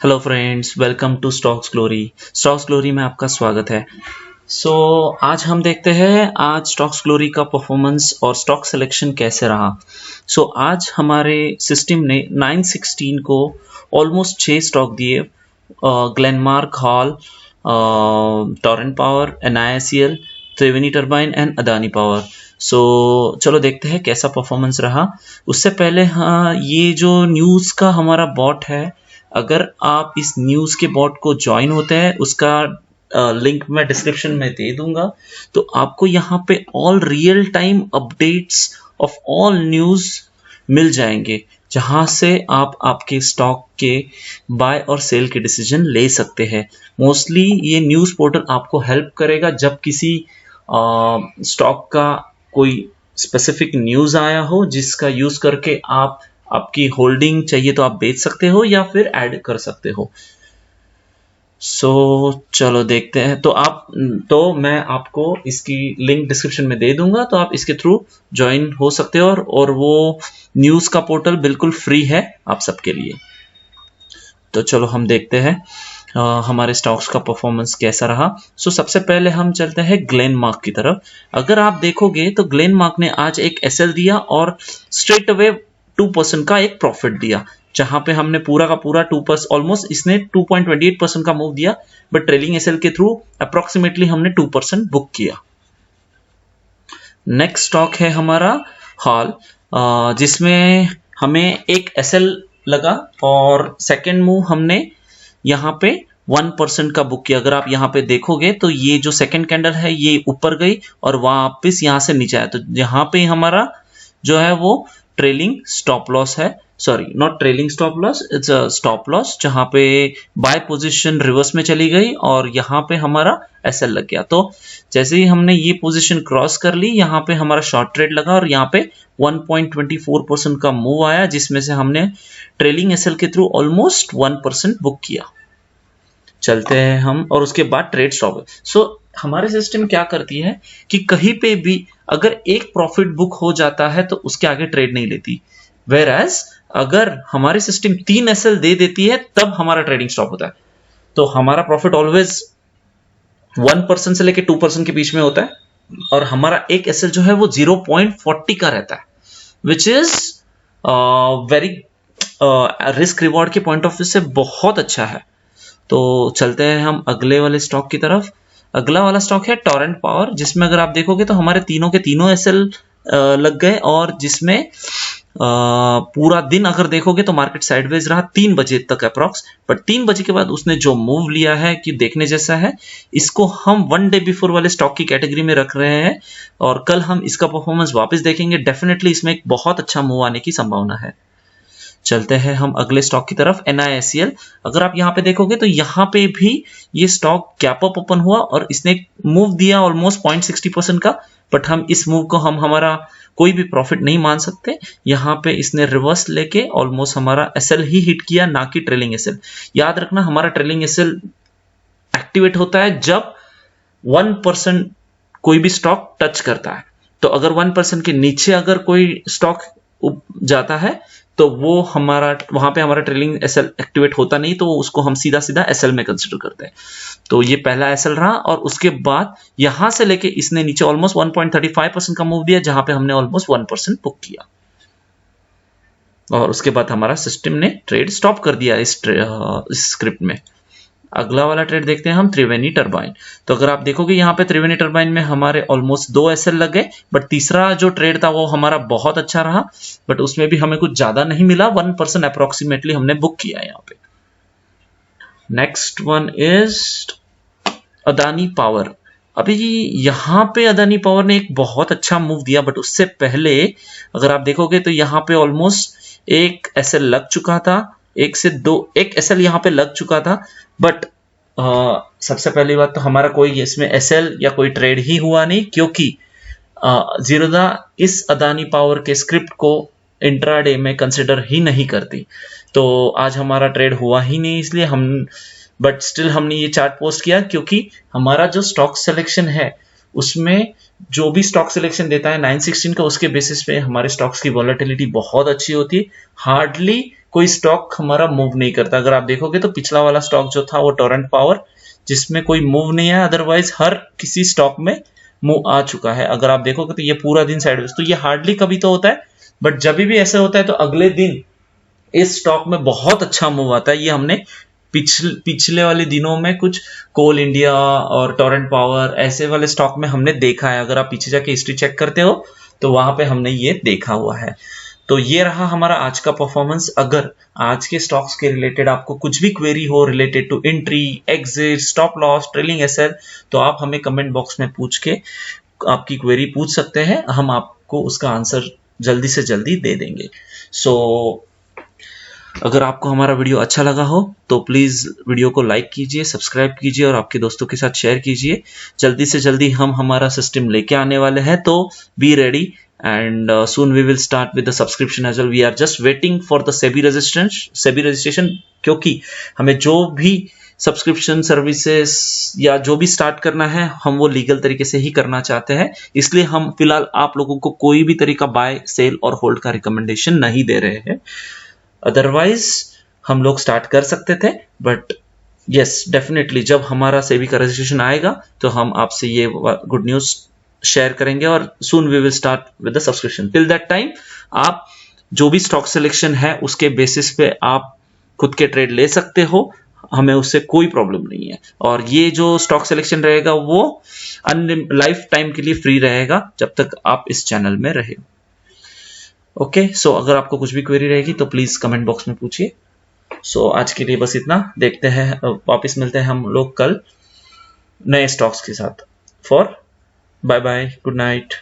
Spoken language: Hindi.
Hello friends, welcome to stocks glory. Stocks glory में आपका स्वागत है। आज हम देखते हैं आज स्टॉक्स ग्लोरी का परफॉर्मेंस और स्टॉक सिलेक्शन कैसे रहा। आज हमारे सिस्टम ने 916 को ऑलमोस्ट 6 स्टॉक दिए, ग्लेनमार्क हॉल, Torrent power, NICL, Triveni turbine and Adani power. चलो देखते हैं कैसा परफॉर्मेंस रहा। उससे पहले हाँ, ये जो न्यूज़ का हमारा बॉट है, अगर आप इस न्यूज़ के बॉट को ज्वाइन होते हैं, उसका लिंक मैं डिस्क्रिप्शन में दे दूंगा, तो आपको यहाँ पे all real time updates of all news मिल जाएंगे, जहाँ से आप आपके स्टॉक के बाय और सेल के डिसीजन ले सकते हैं। मोस्टली ये न्यूज़ पोर्टल आपको हेल्प करेगा जब किसी स्टॉक का कोई स्पेसिफिक न्यूज़ आया हो, जिसका यूज़ करके आप आपकी होल्डिंग चाहिए तो आप बेच सकते हो या फिर ऐड कर सकते हो। चलो देखते हैं। तो मैं आपको इसकी लिंक डिस्क्रिप्शन में दे दूंगा, तो आप इसके थ्रू ज्वाइन हो सकते हो और वो न्यूज़ का पोर्टल बिल्कुल फ्री है आप सबके लिए। तो चलो हम देखते हैं हमारे स्टॉक्स का परफॉर्मेंस कैसा रहा। सबसे पहले हम चलते हैं ग्लेनमार्क की तरफ। अगर आप देखोगे तो ग्लेनमार्क ने आज एक SL दिया और स्ट्रेट अवे 2% का एक प्रॉफिट दिया, जहां पे हमने पूरा का पूरा 2%, ऑलमोस्ट इसने 2.28% का मूव दिया, बट ट्रेलिंग SL के थ्रू अप्रोक्सीमेटली हमने 2% बुक किया। नेक्स्ट स्टॉक है हमारा हॉल, जिसमें हमें एक SL लगा और सेकेंड मूव हमने यहाँ पे 1% का बुक किया। अगर आप यहाँ पे देखोगे तो ये जो सेकेंड कैंडल है ये ऊपर गई और वापस यहाँ से नीचे आया, तो यहाँ पे हमारा जो है वो ट्रेलिंग स्टॉप लॉस है, sorry not trailing stop loss, it's a stop loss, जहां पे बाय पोजीशन रिवर्स में चली गई और यहाँ पे हमारा SL लग गया। तो जैसे ही हमने ये पोजीशन क्रॉस कर ली, यहाँ पे हमारा शॉर्ट ट्रेड लगा और यहाँ पे 1.24% का मूव आया, जिसमें से हमने ट्रेलिंग SL के थ्रू ऑलमोस्ट 1% बुक किया। चलते हैं हम, और उसके बाद ट्रेड स्टॉप। हमारे सिस्टम क्या करती है कि कहीं पे भी अगर एक प्रॉफिट बुक हो जाता है तो उसके आगे ट्रेड नहीं लेती, वेयर एज अगर हमारी सिस्टम 3 SL दे देती है तब हमारा ट्रेडिंग स्टॉप होता है। तो हमारा प्रॉफिट ऑलवेज 1% से लेके 2% के बीच में होता है और हमारा एक SL जो है वो 0.40 का रहता है, which is very risk reward के पॉइंट ऑफ व्यू से बहुत अच्छा है। तो चलते हैं हम अगले वाले स्टॉक की तरफ। अगला वाला स्टॉक है टोरेंट पावर, जिसमें अगर आप देखोगे तो हमारे तीनों के तीनों SL लग गए, और जिसमें पूरा दिन अगर देखोगे तो मार्केट साइडवेज रहा 3 बजे तक अप्रॉक्स, बट 3 बजे के बाद उसने जो मूव लिया है कि देखने जैसा है। इसको हम 1 डे बिफोर वाले स्टॉक की कैटेगरी में रख रहे हैं और कल हम इसका परफॉर्मेंस वापस देखेंगे। डेफिनेटली इसमें एक बहुत अच्छा मूव आने की संभावना है। चलते हैं हम अगले स्टॉक की तरफ, NICL। अगर आप यहाँ पे देखोगे तो यहाँ पे भी ये स्टॉक गैप अप ओपन हुआ और इसने मूव दिया ऑलमोस्ट 0.60% का, बट हम इस मूव को हमारा कोई भी प्रॉफिट नहीं मान सकते। यहाँ पे इसने रिवर्स लेके ऑलमोस्ट हमारा SL ही हिट किया, ना कि ट्रेलिंग SL। याद रखना, हमारा ट्रेलिंग SL एक्टिवेट होता है जब 1% कोई भी स्टॉक टच करता है। तो अगर 1% के नीचे अगर कोई स्टॉक जाता है तो वो हमारा वहां पे हमारा ट्रेलिंग SL एक्टिवेट होता नहीं, तो उसको हम सीधा सीधा SL में कंसिडर करते हैं। तो ये पहला SL रहा, और उसके बाद यहां से लेके इसने नीचे ऑलमोस्ट 1.35% का मूव दिया, जहां पे हमने ऑलमोस्ट 1% बुक किया, और उसके बाद हमारा सिस्टम ने ट्रेड स्टॉप कर दिया इस स्क्रिप्ट में। अगला वाला ट्रेड देखते हैं हम, त्रिवेणी टर्बाइन। तो अगर आप देखोगे यहाँ पे त्रिवेणी टर्बाइन में हमारे ऑलमोस्ट 2 SL लग गए, बट तीसरा जो ट्रेड था वो हमारा बहुत अच्छा रहा, बट उसमें भी हमें कुछ ज्यादा नहीं मिला, 1% अप्रोक्सीमेटली हमने बुक किया यहाँ पे। Next one is Adani power. अभी यहाँ पे अदानी पावर ने एक बहुत अच्छा मूव दिया, बट उससे पहले अगर आप देखोगे तो यहाँ पे ऑलमोस्ट एक SL लग चुका था, एक SL यहाँ पे लग चुका था, बट सबसे पहली बात तो हमारा कोई इसमें SL या कोई ट्रेड ही हुआ नहीं, क्योंकि जीरोधा इस अदानी पावर के स्क्रिप्ट को इंट्राडे में कंसिडर ही नहीं करती। तो आज हमारा ट्रेड हुआ ही नहीं, इसलिए हम, बट स्टिल हमने ये चार्ट पोस्ट किया, क्योंकि हमारा जो स्टॉक सिलेक्शन है उसमें जो भी स्टॉक सिलेक्शन देता है 916 का, उसके बेसिस पे हमारे स्टॉक्स की वॉलेटिलिटी बहुत अच्छी होती है। हार्डली कोई स्टॉक हमारा मूव नहीं करता। अगर आप देखोगे तो पिछला वाला स्टॉक जो था वो टोरेंट पावर, जिसमें कोई मूव नहीं है, अदरवाइज हर किसी स्टॉक में मूव आ चुका है। अगर आप देखोगे तो ये पूरा दिन साइडवेज, तो ये हार्डली कभी तो होता है, बट जब भी ऐसा होता है तो अगले दिन इस स्टॉक में बहुत अच्छा मूव आता है। ये हमने पिछले वाले दिनों में कुछ कोल इंडिया और टोरेंट पावर ऐसे वाले स्टॉक में हमने देखा है। अगर आप पीछे जाके हिस्ट्री चेक करते हो तो वहां पे हमने ये देखा हुआ है। तो ये रहा हमारा आज का परफॉर्मेंस। अगर आज के स्टॉक्स के रिलेटेड आपको कुछ भी क्वेरी हो related to entry, exit, stop loss, trailing SL, तो आप हमें कमेंट बॉक्स में पूछ के आपकी क्वेरी पूछ सकते हैं। हम आपको उसका आंसर जल्दी से जल्दी दे देंगे। सो अगर आपको हमारा वीडियो अच्छा लगा हो तो प्लीज वीडियो को लाइक कीजिए, सब्सक्राइब कीजिए और आपके दोस्तों के साथ शेयर कीजिए। जल्दी से जल्दी हम हमारा सिस्टम लेके आने वाले हैं, तो be ready and soon we will start with the subscription as well. We are just waiting for the SEBI registration, क्योंकि हमें जो भी सब्सक्रिप्शन सर्विसेज या जो भी स्टार्ट करना है हम वो लीगल तरीके से ही करना चाहते हैं। इसलिए हम फिलहाल आप लोगों को कोई भी तरीका बाय, सेल और होल्ड का रिकमेंडेशन नहीं दे रहे हैं। अदरवाइज हम लोग स्टार्ट कर सकते थे, बट यस डेफिनेटली जब हमारा सेबी का रजिस्ट्रेशन आएगा तो हम आपसे ये गुड न्यूज शेयर करेंगे और soon we will start with the subscription. Till that time आप जो भी स्टॉक सिलेक्शन है उसके बेसिस पे आप खुद के ट्रेड ले सकते हो, हमें उससे कोई प्रॉब्लम नहीं है। और ये जो स्टॉक सिलेक्शन रहेगा वो लाइफ टाइम के लिए फ्री रहेगा जब तक आप इस चैनल में रहे। ओके, सो अगर आपको कुछ भी क्वेरी रहेगी तो प्लीज कमेंट बॉक्स में पूछिए। सो आज के लिए बस इतना, देखते हैं वापस मिलते हैं हम लोग कल नए स्टॉक्स के साथ। Bye bye, good night.